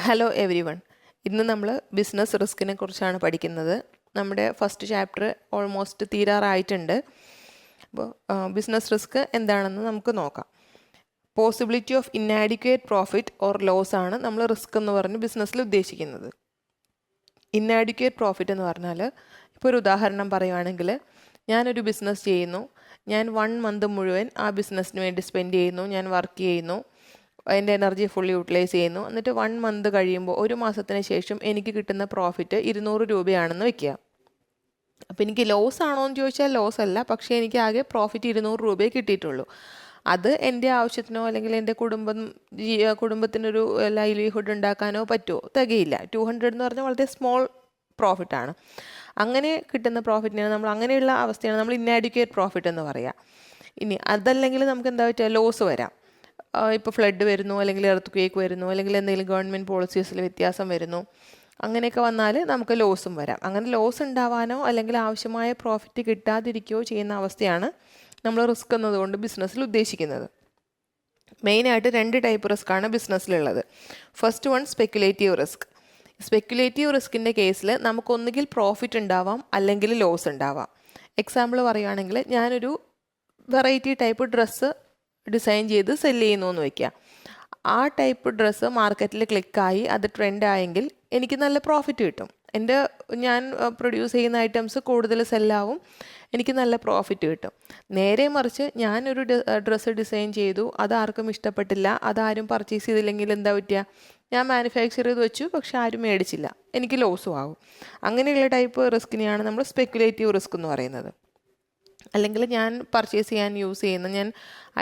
Hello every one. ഇന്ന് നമ്മൾ business റിസ്കിനെ കുറിച്ചാണ് പഠിക്കുന്നത്. നമ്മുടെ ഫസ്റ്റ് ചാപ്റ്റർ ഓൾമോസ്റ്റ് തീരാറായിട്ടുണ്ട്. അപ്പോൾ ബിസിനസ് റിസ്ക് എന്താണെന്ന് നമുക്ക് നോക്കാം. Possibility of inadequate profit or loss ആണ് നമ്മൾ റിസ്ക് എന്ന് പറഞ്ഞ് ബിസിനസ്സിൽ ഉദ്ദേശിക്കുന്നത്. ഇന്നാഡിക്വേറ്റ് പ്രോഫിറ്റ് എന്ന് പറഞ്ഞാൽ, ഇപ്പോൾ ഒരു ഉദാഹരണം പറയുവാണെങ്കിൽ, ഞാനൊരു ബിസിനസ് ചെയ്യുന്നു, ഞാൻ 1 മന്ത് മുഴുവൻ ആ ബിസിനസ്സിന് വേണ്ടി സ്പെൻഡ് ചെയ്യുന്നു, ഞാൻ വർക്ക് ചെയ്യുന്നു, എൻ്റെ എനർജി ഫുള്ളി യൂട്ടിലൈസ് ചെയ്യുന്നു. എന്നിട്ട് 1 മന്ത് കഴിയുമ്പോൾ, ഒരു മാസത്തിന് ശേഷം എനിക്ക് കിട്ടുന്ന പ്രോഫിറ്റ് 200 രൂപയാണെന്ന് വെക്കുക. അപ്പോൾ എനിക്ക് ലോസ് ആണോ എന്ന് ചോദിച്ചാൽ ലോസ് അല്ല, പക്ഷേ എനിക്ക് ആകെ പ്രോഫിറ്റ് 200 രൂപയെ കിട്ടിയിട്ടുള്ളൂ. അത് എൻ്റെ ആവശ്യത്തിനോ അല്ലെങ്കിൽ എൻ്റെ കുടുംബത്തിനൊരു ലൈവ്ലിഹുഡ് ഉണ്ടാക്കാനോ പറ്റുമോ? തികയില്ല. 200 എന്ന് പറഞ്ഞാൽ വളരെ സ്മോൾ പ്രോഫിറ്റാണ്. അങ്ങനെ കിട്ടുന്ന പ്രോഫിറ്റിനാണ് നമ്മൾ, അങ്ങനെയുള്ള അവസ്ഥയാണ് നമ്മൾ ഇന്നാഡിക്വേറ്റ് പ്രോഫിറ്റ് എന്ന് പറയുക. ഇനി അതല്ലെങ്കിൽ നമുക്ക് എന്താ പറ്റുക? ലോസ് വരാം. ഇപ്പോൾ ഫ്ലഡ് വരുന്നു, അല്ലെങ്കിൽ എർത്ത് ക്വേക്ക് വരുന്നു, അല്ലെങ്കിൽ എന്തെങ്കിലും ഗവൺമെൻറ് പോളിസീസിൽ വ്യത്യാസം വരുന്നു, അങ്ങനെയൊക്കെ വന്നാൽ നമുക്ക് ലോസും വരാം. അങ്ങനെ ലോസ് ഉണ്ടാവാനോ അല്ലെങ്കിൽ ആവശ്യമായ പ്രോഫിറ്റ് കിട്ടാതിരിക്കുകയോ ചെയ്യുന്ന അവസ്ഥയാണ് നമ്മൾ റിസ്ക് എന്നതുകൊണ്ട് ബിസിനസ്സിൽ ഉദ്ദേശിക്കുന്നത്. മെയിനായിട്ട് 2 ടൈപ്പ് റിസ്ക് ആണ് ബിസിനസ്സിലുള്ളത്. First one speculative risk. Speculative റിസ്കിൻ്റെ കേസിൽ നമുക്കൊന്നുകിൽ പ്രോഫിറ്റ് ഉണ്ടാവാം അല്ലെങ്കിൽ ലോസ് ഉണ്ടാവാം. എക്സാമ്പിൾ പറയുകയാണെങ്കിൽ, ഞാനൊരു വെറൈറ്റി ടൈപ്പ് ഡ്രസ്സ് ഡിസൈൻ ചെയ്ത് സെല്ല് ചെയ്യുന്നു എന്ന് വയ്ക്കുക. ആ ടൈപ്പ് ഡ്രസ്സ് മാർക്കറ്റിൽ ക്ലിക്കായി അത് ട്രെൻഡായെങ്കിൽ എനിക്ക് നല്ല പ്രോഫിറ്റ് കിട്ടും. ഞാൻ പ്രൊഡ്യൂസ് ചെയ്യുന്ന ഐറ്റംസ് കൂടുതൽ സെല്ലാവും, എനിക്ക് നല്ല പ്രോഫിറ്റ് കിട്ടും. നേരെ മറിച്ച് ഞാനൊരു ഡ്രസ്സ് ഡിസൈൻ ചെയ്തു, അതാർക്കും ഇഷ്ടപ്പെട്ടില്ല, അതാരും പർച്ചേസ് ചെയ്തില്ലെങ്കിൽ എന്താ പറ്റുക? ഞാൻ മാനുഫാക്ചർ ചെയ്ത് വെച്ചു, പക്ഷെ ആരും മേടിച്ചില്ല, എനിക്ക് ലോസും ആകും. അങ്ങനെയുള്ള ടൈപ്പ് റിസ്കിനെയാണ് നമ്മൾ സ്പെക്കുലേറ്റീവ് റിസ്ക് എന്ന് പറയുന്നത്. അല്ലെങ്കിൽ ഞാൻ പർച്ചേസ് ചെയ്യാൻ യൂസ് ചെയ്യുന്ന, ഞാൻ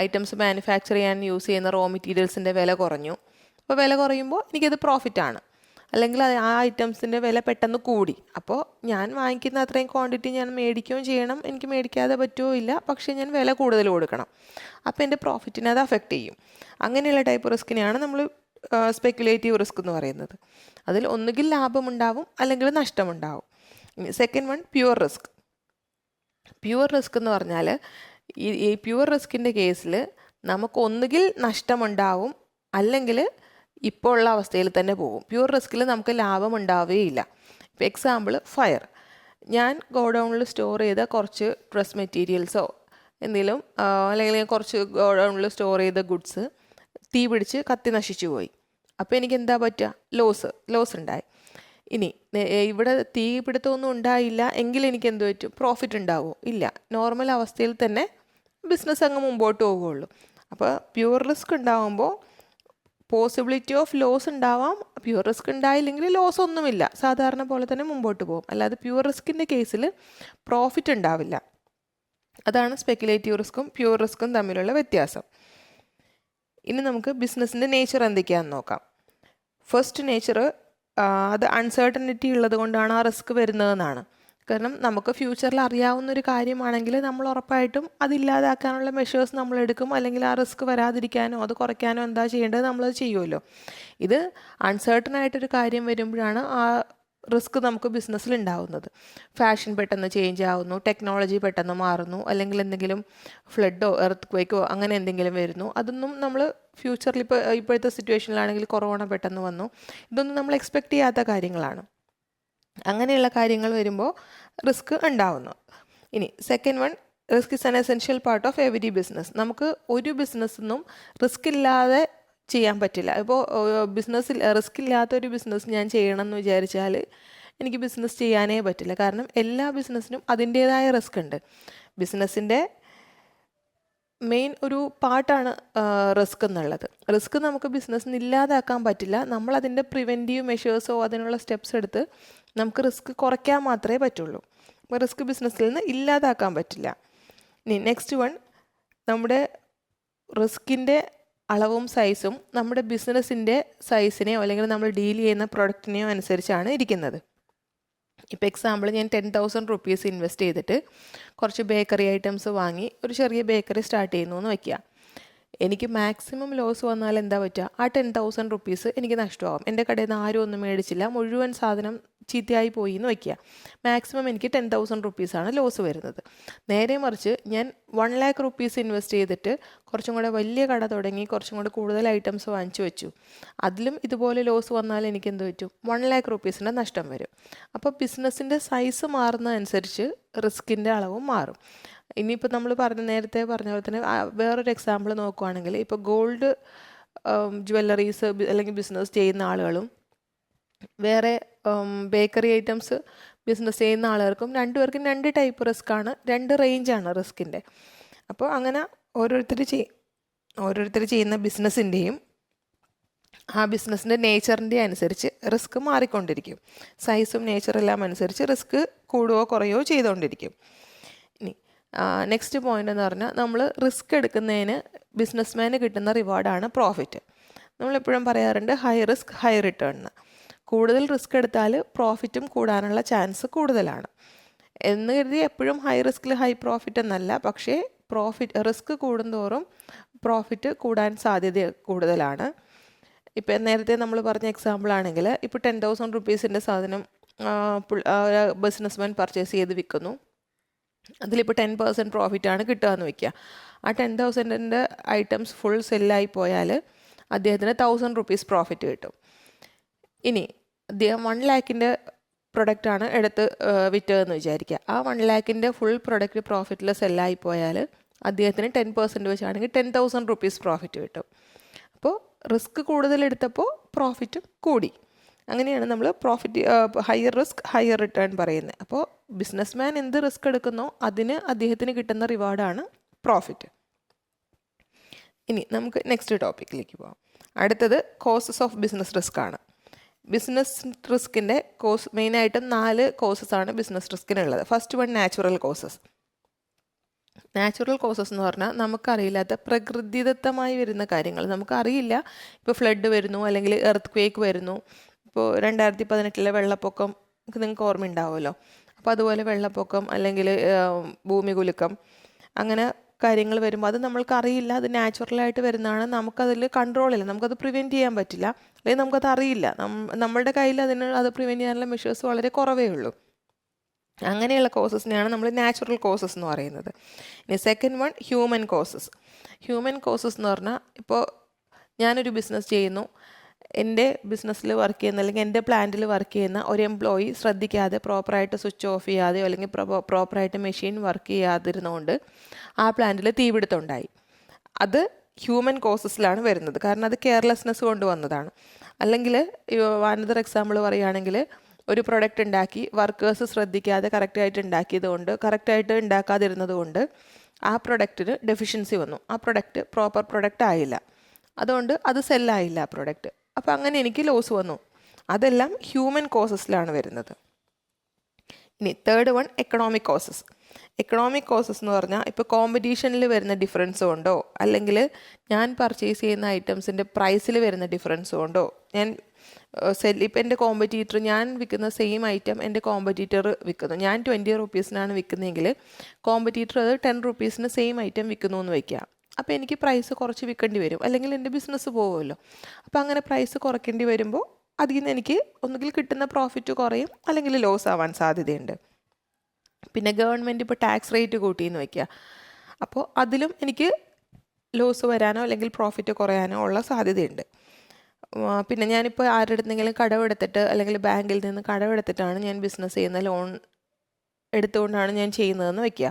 ഐറ്റംസ് മാനുഫാക്ചർ ചെയ്യാൻ യൂസ് ചെയ്യുന്ന റോ മെറ്റീരിയൽസിൻ്റെ വില കുറഞ്ഞു. അപ്പോൾ വില കുറയുമ്പോൾ എനിക്കത് പ്രോഫിറ്റാണ്. അല്ലെങ്കിൽ ആ ഐറ്റംസിൻ്റെ വില പെട്ടെന്ന് കൂടി, അപ്പോൾ ഞാൻ വാങ്ങിക്കുന്ന അത്രയും ക്വാണ്ടിറ്റി ഞാൻ മേടിക്കുകയും ചെയ്യണം, എനിക്ക് മേടിക്കാതെ പറ്റുമോ ഇല്ല, പക്ഷേ ഞാൻ വില കൂടുതൽ കൊടുക്കണം. അപ്പോൾ എൻ്റെ പ്രോഫിറ്റിനെ അത് അഫക്റ്റ് ചെയ്യും. അങ്ങനെയുള്ള ടൈപ്പ് റിസ്കിനെയാണ് നമ്മൾ സ്പെക്കുലേറ്റീവ് റിസ്ക് എന്ന് പറയുന്നത്. അതിൽ ഒന്നുകിൽ ലാഭമുണ്ടാവും അല്ലെങ്കിൽ നഷ്ടമുണ്ടാവും. Second one pure risk. Pure risk എന്ന് പറഞ്ഞാൽ, ഈ പ്യുവർ റിസ്കിൻ്റെ കേസിൽ നമുക്ക് ഒന്നുകിൽ നഷ്ടമുണ്ടാവും അല്ലെങ്കിൽ ഇപ്പോൾ ഉള്ള അവസ്ഥയിൽ തന്നെ പോകും. പ്യുവർ റിസ്കിൽ നമുക്ക് ലാഭം ഉണ്ടാവുകയില്ല. ഇപ്പോൾ എക്സാമ്പിൾ ഫയർ. ഞാൻ ഗോഡൗണിൽ സ്റ്റോർ ചെയ്ത കുറച്ച് ഡ്രസ് മെറ്റീരിയൽസോ എന്തെങ്കിലും, അല്ലെങ്കിൽ കുറച്ച് ഗോഡൗണിൽ സ്റ്റോർ ചെയ്ത ഗുഡ്സ് തീ പിടിച്ച് കത്തി നശിച്ചു പോയി. അപ്പോൾ എനിക്ക് എന്താ പറ്റുക? ലോസ് ഉണ്ടായി. ഇനി ഇവിടെ തീ പിടുത്തമൊന്നും ഉണ്ടായില്ല എങ്കിൽ എനിക്ക് എന്ത് പറ്റും? പ്രോഫിറ്റ് ഉണ്ടാവുമോ? ഇല്ല. നോർമൽ അവസ്ഥയിൽ തന്നെ ബിസിനസ് അങ്ങ് മുമ്പോട്ട് പോവുകയുള്ളൂ. അപ്പോൾ പ്യുവർ റിസ്ക് ഉണ്ടാകുമ്പോൾ പോസിബിലിറ്റി ഓഫ് ലോസ് ഉണ്ടാവാം. പ്യുവർ റിസ്ക് ഉണ്ടായില്ലെങ്കിൽ ലോസ് ഒന്നുമില്ല, സാധാരണ പോലെ തന്നെ മുമ്പോട്ട് പോകും. അല്ലാതെ പ്യുവർ റിസ്കിൻ്റെ കേസിൽ പ്രോഫിറ്റ് ഉണ്ടാവില്ല. അതാണ് സ്പെക്കുലേറ്റീവ് റിസ്ക്കും പ്യുവർ റിസ്ക്കും തമ്മിലുള്ള വ്യത്യാസം. ഇനി നമുക്ക് ബിസിനസ്സിൻ്റെ നേച്ചർ എന്തൊക്കെയാണെന്ന് നോക്കാം. ഫസ്റ്റ് നേച്ചർ, അത് അൺസർട്ടനിറ്റി ഉള്ളത് കൊണ്ടാണ് ആ റിസ്ക് വരുന്നതെന്നാണ്. കാരണം നമുക്ക് ഫ്യൂച്ചറിൽ അറിയാവുന്നൊരു കാര്യമാണെങ്കിൽ നമ്മൾ ഉറപ്പായിട്ടും അതില്ലാതാക്കാനുള്ള മെഷേഴ്സ് നമ്മൾ എടുക്കും, അല്ലെങ്കിൽ ആ റിസ്ക് വരാതിരിക്കാനോ അത് കുറയ്ക്കാനോ എന്താ ചെയ്യേണ്ടത് നമ്മളത് ചെയ്യുമല്ലോ. ഇത് അൺസർട്ടൺ ആയിട്ടൊരു കാര്യം വരുമ്പോഴാണ് ആ റിസ്ക് നമുക്ക് ബിസിനസ്സിൽ ഉണ്ടാവുന്നത്. ഫാഷൻ പെട്ടെന്ന് ചേഞ്ച് ആവുന്നു, ടെക്നോളജി പെട്ടെന്ന് മാറുന്നു, അല്ലെങ്കിൽ എന്തെങ്കിലും ഫ്ലഡോ എർത്ത് ക്വേക്കോ അങ്ങനെ എന്തെങ്കിലും വരുന്നു. അതൊന്നും നമ്മൾ ഫ്യൂച്ചറിൽ ഇപ്പോഴത്തെ സിറ്റുവേഷനിലാണെങ്കിൽ കൊറോണ പെട്ടെന്ന് വന്നു, ഇതൊന്നും നമ്മൾ എക്സ്പെക്റ്റ് ചെയ്യാത്ത കാര്യങ്ങളാണ്. അങ്ങനെയുള്ള കാര്യങ്ങൾ വരുമ്പോൾ റിസ്ക് ഉണ്ടാവുന്നു. ഇനി second one, risk is an essential part of every business. നമുക്ക് ഒരു ബിസിനസ്സൊന്നും റിസ്ക് ഇല്ലാതെ ചെയ്യാൻ പറ്റില്ല. ഇപ്പോൾ ബിസിനസ്സിൽ റിസ്ക് ഇല്ലാത്തൊരു ബിസിനസ് ഞാൻ ചെയ്യണം എന്ന് വിചാരിച്ചാൽ എനിക്ക് ബിസിനസ് ചെയ്യാനേ പറ്റില്ല. കാരണം എല്ലാ ബിസിനസ്സിനും അതിൻ്റേതായ റിസ്ക് ഉണ്ട്. ബിസിനസ്സിൻ്റെ മെയിൻ ഒരു പാർട്ടാണ് റിസ്ക് എന്നുള്ളത്. റിസ്ക് നമുക്ക് ബിസിനസ്സിന് ഇല്ലാതാക്കാൻ പറ്റില്ല. നമ്മൾ അതിൻ്റെ പ്രിവെൻറ്റീവ് മെഷേഴ്സോ അതിനുള്ള സ്റ്റെപ്സ് എടുത്ത് നമുക്ക് റിസ്ക് കുറയ്ക്കാൻ മാത്രമേ പറ്റുള്ളൂ. അപ്പോൾ റിസ്ക് ബിസിനസ്സിൽ നിന്ന് ഇല്ലാതാക്കാൻ പറ്റില്ല. ഇനി നെക്സ്റ്റ് വൺ, നമ്മുടെ റിസ്കിൻ്റെ അളവും സൈസും നമ്മുടെ ബിസിനസ്സിൻ്റെ സൈസിനെയോ അല്ലെങ്കിൽ നമ്മൾ ഡീൽ ചെയ്യുന്ന പ്രൊഡക്റ്റിനെയോ അനുസരിച്ചാണ് ഇരിക്കുന്നത്. ഇപ്പോൾ എക്സാമ്പിൾ, ഞാൻ 10,000 റുപ്പീസ് ഇൻവെസ്റ്റ് ചെയ്തിട്ട് കുറച്ച് ബേക്കറി ഐറ്റംസ് വാങ്ങി ഒരു ചെറിയ ബേക്കറി സ്റ്റാർട്ട് ചെയ്യുന്നു എന്ന് വയ്ക്കുക. എനിക്ക് മാക്സിമം ലോസ് വന്നാൽ എന്താ പറ്റുക? ആ 10,000 റുപ്പീസ് എനിക്ക് നഷ്ടമാകും. എൻ്റെ കടയിൽ നിന്ന് ആരും ഒന്നും മേടിച്ചില്ല, മുഴുവൻ സാധനം ചീത്തയായി പോയി എന്ന് വയ്ക്കുക. മാക്സിമം എനിക്ക് 10,000 റുപ്പീസാണ് ലോസ് വരുന്നത്. നേരെ മറിച്ച് ഞാൻ 1,00,000 റുപ്പീസ് ഇൻവെസ്റ്റ് ചെയ്തിട്ട് കുറച്ചും കൂടെ വലിയ കട തുടങ്ങി കുറച്ചും കൂടെ കൂടുതൽ ഐറ്റംസ് വാങ്ങിച്ചു വെച്ചു. അതിലും ഇതുപോലെ ലോസ് വന്നാൽ എനിക്ക് എന്ത് പറ്റും? 1,00,000 റുപ്പീസിൻ്റെ നഷ്ടം വരും. അപ്പോൾ ബിസിനസ്സിൻ്റെ സൈസ് മാറുന്നതനുസരിച്ച് റിസ്കിൻ്റെ അളവും മാറും. ഇനിയിപ്പോൾ നമ്മൾ നേരത്തെ പറഞ്ഞ പോലെ തന്നെ വേറൊരു എക്സാമ്പിൾ നോക്കുകയാണെങ്കിൽ, ഇപ്പോൾ ഗോൾഡ് ജ്വല്ലറീസ് അല്ലെങ്കിൽ ബിസിനസ് ചെയ്യുന്ന ആളുകളും വേറെ ബേക്കറി ഐറ്റംസ് ബിസിനസ് ചെയ്യുന്ന ആളുകൾക്കും രണ്ടുപേർക്കും 2 ടൈപ്പ് റിസ്ക്കാണ്, 2 റേഞ്ചാണ് റിസ്കിൻ്റെ. അപ്പോൾ അങ്ങനെ ഓരോരുത്തർ ചെയ്യുന്ന ബിസിനസ്സിൻ്റെയും ആ ബിസിനസ്സിൻ്റെ നേച്ചറിൻ്റെ അനുസരിച്ച് റിസ്ക് മാറിക്കൊണ്ടിരിക്കും. സൈസും നേച്ചറെല്ലാം അനുസരിച്ച് റിസ്ക് കൂടുകയോ കുറയോ ചെയ്തുകൊണ്ടിരിക്കും. ഇനി നെക്സ്റ്റ് പോയിൻ്റ് എന്ന് പറഞ്ഞാൽ, നമ്മൾ റിസ്ക് എടുക്കുന്നതിന് ബിസിനസ്മാന് കിട്ടുന്ന റിവാർഡാണ് പ്രോഫിറ്റ്. നമ്മളെപ്പോഴും പറയാറുണ്ട് ഹൈ റിസ്ക് ഹൈ റിട്ടേൺ എന്ന്. കൂടുതൽ റിസ്ക് എടുത്താൽ പ്രോഫിറ്റും കൂടാനുള്ള ചാൻസ് കൂടുതലാണ് എന്ന് കരുതി എപ്പോഴും ഹൈ റിസ്കിൽ ഹൈ പ്രോഫിറ്റ് എന്നല്ല. പക്ഷേ റിസ്ക് കൂടുന്തോറും പ്രോഫിറ്റ് കൂടാൻ സാധ്യത കൂടുതലാണ്. ഇപ്പം നേരത്തെ നമ്മൾ പറഞ്ഞ എക്സാമ്പിൾ ആണെങ്കിൽ, ഇപ്പോൾ 10,000 റുപ്പീസിൻ്റെ സാധനം ബിസിനസ്മാൻ പർച്ചേസ് ചെയ്ത് വിൽക്കുന്നു. അതിലിപ്പോൾ 10% പ്രോഫിറ്റാണ് കിട്ടുക എന്ന് വയ്ക്കുക. ആ 10,000ൻ്റെ ഐറ്റംസ് ഫുൾ സെല്ലായി പോയാൽ അദ്ദേഹത്തിന് 1,000 റുപ്പീസ് പ്രോഫിറ്റ് കിട്ടും. ഇനി അദ്ദേഹം 1,00,000ൻ്റെ പ്രൊഡക്റ്റാണ് വിറ്റതെന്ന് വിചാരിക്കുക. ആ 1,00,000ൻ്റെ ഫുൾ പ്രൊഡക്റ്റ് പ്രോഫിറ്റിൽ സെല്ലായി പോയാൽ അദ്ദേഹത്തിന് 10% വെച്ചാണെങ്കിൽ 10,000 റുപ്പീസ് പ്രോഫിറ്റ് കിട്ടും. അപ്പോൾ റിസ്ക് കൂടുതലെടുത്തപ്പോൾ പ്രോഫിറ്റും കൂടി. അങ്ങനെയാണ് നമ്മൾ profit higher risk higher return പറയുന്നത്. അപ്പോൾ ബിസിനസ്മാൻ എന്ത് റിസ്ക് എടുക്കുന്നോ അതിന് അദ്ദേഹത്തിന് കിട്ടുന്ന റിവാർഡാണ് പ്രോഫിറ്റ്. ഇനി നമുക്ക് നെക്സ്റ്റ് ടോപ്പിക്കിലേക്ക് പോകാം. അടുത്തത് കോസസ് ഓഫ് ബിസിനസ് റിസ്ക് ആണ്. ബിസിനസ് റിസ്കിൻ്റെ മെയിനായിട്ടും 4 കോസസാണ് ബിസിനസ് റിസ്കിനുള്ളത്. First one natural causes. Natural causes എന്ന് പറഞ്ഞാൽ നമുക്കറിയില്ലാത്ത പ്രകൃതിദത്തമായി വരുന്ന കാര്യങ്ങൾ നമുക്കറിയില്ല. ഇപ്പോൾ ഫ്ലഡ് വരുന്നു, അല്ലെങ്കിൽ എർത്ത് ക്വേക്ക് വരുന്നു. ഇപ്പോൾ 2018 വെള്ളപ്പൊക്കം നിങ്ങൾക്ക് ഓർമ്മയുണ്ടാവുമല്ലോ. അപ്പോൾ അതുപോലെ വെള്ളപ്പൊക്കം അല്ലെങ്കിൽ ഭൂമി കുലുക്കം അങ്ങനെ കാര്യങ്ങൾ വരുമ്പോൾ അത് നമ്മൾക്കറിയില്ല, അത് നാച്ചുറലായിട്ട് വരുന്നതാണ്. നമുക്കതിൽ കൺട്രോളില്ല, നമുക്കത് പ്രിവെൻറ്റ് ചെയ്യാൻ പറ്റില്ല, അല്ലെങ്കിൽ നമുക്കത് അറിയില്ല. നമ്മളുടെ കയ്യിൽ അത് പ്രിവെൻറ്റ് ചെയ്യാനുള്ള മെഷേഴ്സ് വളരെ കുറവേ ഉള്ളൂ. അങ്ങനെയുള്ള കോസസിനെയാണ് നമ്മൾ നാച്ചുറൽ കോസസ് എന്ന് പറയുന്നത്. ഇനി second one human causes. Human causes എന്ന് പറഞ്ഞാൽ, ഇപ്പോൾ ഞാനൊരു ബിസിനസ് ചെയ്യുന്നു, എൻ്റെ ബിസിനസ്സിൽ വർക്ക് ചെയ്യുന്ന അല്ലെങ്കിൽ എൻ്റെ പ്ലാന്റിൽ വർക്ക് ചെയ്യുന്ന ഒരു എംപ്ലോയി ശ്രദ്ധിക്കാതെ പ്രോപ്പറായിട്ട് സ്വിച്ച് ഓഫ് ചെയ്യാതെയോ അല്ലെങ്കിൽ പ്രോപ്പറായിട്ട് മെഷീൻ വർക്ക് ചെയ്യാതിരുന്നുകൊണ്ട് ആ പ്ലാന്റിൽ തീപിടുത്തം ഉണ്ടായി. അത് ഹ്യൂമൻ കോസസിലാണ് വരുന്നത്, കാരണം അത് കെയർലെസ്നെസ് കൊണ്ട് വന്നതാണ്. അല്ലെങ്കിൽ അനദർ എക്സാമ്പിൾ പറയുകയാണെങ്കിൽ, ഒരു പ്രൊഡക്റ്റ് ഉണ്ടാക്കി വർക്കേഴ്സ് ശ്രദ്ധിക്കാതെ കറക്റ്റായിട്ട് ഉണ്ടാക്കാതിരുന്നത് കൊണ്ട് ആ പ്രൊഡക്റ്റിന് ഡെഫിഷ്യൻസി വന്നു. ആ പ്രൊഡക്റ്റ് പ്രോപ്പർ പ്രൊഡക്റ്റ് ആയില്ല, അതുകൊണ്ട് അത് സെല്ലായില്ല ആ പ്രൊഡക്റ്റ്. അപ്പോൾ അങ്ങനെ എനിക്ക് ലോസ് വന്നു. അതെല്ലാം ഹ്യൂമൻ കോസസിലാണ് വരുന്നത്. ഇനി third one economic causes. Economic causes എന്ന് പറഞ്ഞാൽ, ഇപ്പോൾ കോമ്പറ്റീഷനിൽ വരുന്ന ഡിഫറൻസ് കൊണ്ടോ അല്ലെങ്കിൽ ഞാൻ പർച്ചേസ് ചെയ്യുന്ന ഐറ്റംസിൻ്റെ പ്രൈസിൽ വരുന്ന ഡിഫറൻസ് കൊണ്ടോ ഇപ്പം എൻ്റെ കോമ്പറ്റീറ്റർ, ഞാൻ വിൽക്കുന്ന സെയിം ഐറ്റം എൻ്റെ കോമ്പറ്റീറ്റർ വിൽക്കുന്നു, ഞാൻ 20 റുപ്പീസിനാണ് വിൽക്കുന്നതെങ്കിൽ കോമ്പറ്റീറ്റർ അത് 10 റുപ്പീസിന് സെയിം ഐറ്റം വിൽക്കുന്നു എന്ന് വയ്ക്കുക. അപ്പോൾ എനിക്ക് പ്രൈസ് കുറച്ച് വിൽക്കേണ്ടി വരും, അല്ലെങ്കിൽ എൻ്റെ ബിസിനസ് പോകുമല്ലോ. അപ്പോൾ അങ്ങനെ പ്രൈസ് കുറയ്ക്കേണ്ടി വരുമ്പോൾ അതിൽ നിന്ന് എനിക്ക് ഒന്നുകിൽ കിട്ടുന്ന പ്രോഫിറ്റ് കുറയും, അല്ലെങ്കിൽ ലോസ് ആവാൻ സാധ്യതയുണ്ട്. പിന്നെ ഗവൺമെൻറ് ഇപ്പോൾ ടാക്സ് റേറ്റ് കൂട്ടിയെന്ന് വയ്ക്കുക, അപ്പോൾ അതിലും എനിക്ക് ലോസ് വരാനോ അല്ലെങ്കിൽ പ്രോഫിറ്റ് കുറയാനോ ഉള്ള സാധ്യതയുണ്ട്. പിന്നെ ഞാനിപ്പോൾ ആരുടെ അടുത്തെങ്കിലും കടമെടുത്തിട്ട് അല്ലെങ്കിൽ ബാങ്കിൽ നിന്ന് കടമെടുത്തിട്ടാണ് ഞാൻ ബിസിനസ് ചെയ്യുന്ന, ലോൺ എടുത്തുകൊണ്ടാണ് ഞാൻ ചെയ്യുന്നതെന്ന് വയ്ക്കുക.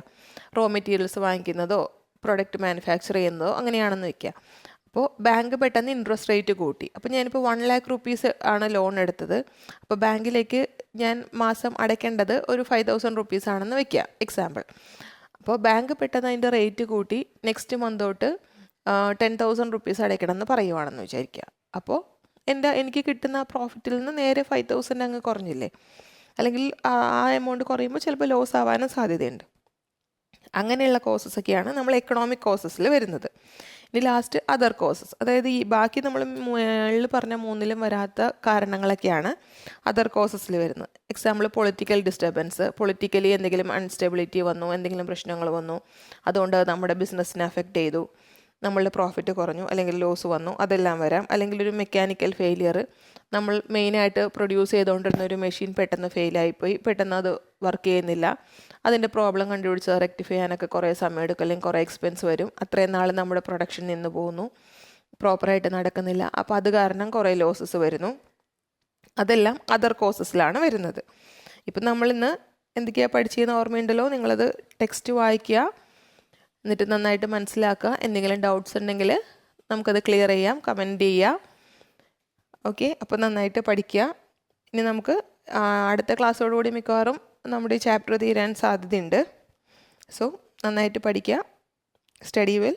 റോ മെറ്റീരിയൽസ് വാങ്ങിക്കുന്നതോ പ്രൊഡക്റ്റ് മാനുഫാക്ചർ ചെയ്യുന്നതോ അങ്ങനെയാണെന്ന് വയ്ക്കുക. അപ്പോൾ ബാങ്ക് പെട്ടെന്ന് ഇൻട്രസ്റ്റ് റേറ്റ് കൂട്ടി. അപ്പോൾ ഞാനിപ്പോൾ 1,00,000 റുപ്പീസ് ആണ് ലോൺ എടുത്തത്. അപ്പോൾ ബാങ്കിലേക്ക് ഞാൻ മാസം അടയ്ക്കേണ്ടത് ഒരു 5,000 റുപ്പീസ് ആണെന്ന് വയ്ക്കുക, എക്സാമ്പിൾ. അപ്പോൾ ബാങ്ക് പെട്ടെന്ന് അതിൻ്റെ റേറ്റ് കൂട്ടി നെക്സ്റ്റ് മന്ത് തൊട്ട് 10,000 റുപ്പീസ് അടയ്ക്കണം എന്ന് പറയുവാണെന്ന് വിചാരിക്കുക. അപ്പോൾ എനിക്ക് കിട്ടുന്ന പ്രോഫിറ്റിൽ നിന്ന് നേരെ 5,000 അങ്ങ് കുറഞ്ഞില്ലേ, അല്ലെങ്കിൽ ആ എമൗണ്ട് കുറയുമ്പോൾ ചിലപ്പോൾ ലോസ് ആവാനും സാധ്യതയുണ്ട്. അങ്ങനെയുള്ള കോസസൊക്കെയാണ് നമ്മൾ എക്കണോമിക് കോസസിൽ വരുന്നത്. ഇനി ലാസ്റ്റ് അതർ കോസസ്, അതായത് ഈ ബാക്കി നമ്മൾ മുകളിൽ പറഞ്ഞ 3ലും വരാത്ത കാരണങ്ങളൊക്കെയാണ് അതർ കോസസിൽ വരുന്നത്. എക്സാമ്പിൾ പൊളിറ്റിക്കൽ ഡിസ്റ്റർബൻസ്, പൊളിറ്റിക്കലി എന്തെങ്കിലും അൺസ്റ്റെബിലിറ്റി വന്നു, എന്തെങ്കിലും പ്രശ്നങ്ങൾ വന്നു, അതുകൊണ്ട് നമ്മുടെ ബിസിനസ്സിനെ അഫക്റ്റ് ചെയ്തു, നമ്മളുടെ പ്രോഫിറ്റ് കുറഞ്ഞു അല്ലെങ്കിൽ ലോസ് വന്നു, അതെല്ലാം വരാം. അല്ലെങ്കിൽ ഒരു മെക്കാനിക്കൽ ഫെയിലിയർ, നമ്മൾ മെയിനായിട്ട് പ്രൊഡ്യൂസ് ചെയ്തുകൊണ്ടിരുന്ന ഒരു മെഷീൻ പെട്ടെന്ന് ഫെയിലായിപ്പോയി, പെട്ടെന്ന് അത് വർക്ക് ചെയ്യുന്നില്ല. അതിൻ്റെ പ്രോബ്ലം കണ്ടുപിടിച്ച് റെക്ടിഫൈ ചെയ്യാനൊക്കെ കുറേ സമയം എടുക്കും, അല്ലെങ്കിൽ കുറേ എക്സ്പെൻസ് വരും. അത്രയും നാൾ നമ്മുടെ പ്രൊഡക്ഷൻ നിന്ന് പോകുന്നു, പ്രോപ്പറായിട്ട് നടക്കുന്നില്ല. അപ്പോൾ അത് കാരണം കുറേ ലോസസ് വരുന്നു. അതെല്ലാം അതർ കോസസിലാണ് വരുന്നത്. ഇപ്പം നമ്മളിന്ന് എന്തൊക്കെയാണ് പഠിച്ചതെന്ന് ഓർമ്മയുണ്ടല്ലോ? നിങ്ങളത് ടെക്സ്റ്റ് വായിക്കുക, എന്നിട്ട് നന്നായിട്ട് മനസ്സിലാക്കുക. എന്തെങ്കിലും ഡൗട്ട്സ് ഉണ്ടെങ്കിൽ നമുക്കത് ക്ലിയർ ചെയ്യാം, കമൻറ്റ് ചെയ്യുക. ഓക്കെ, അപ്പോൾ നന്നായിട്ട് പഠിക്കുക. ഇനി നമുക്ക് അടുത്ത ക്ലാസ്സോടുകൂടി മിക്കവാറും നമ്മുടെ ഈ ചാപ്റ്റർ തീരാൻ സാധ്യതയുണ്ട്. സോ നന്നായിട്ട് പഠിക്കുക. Study well.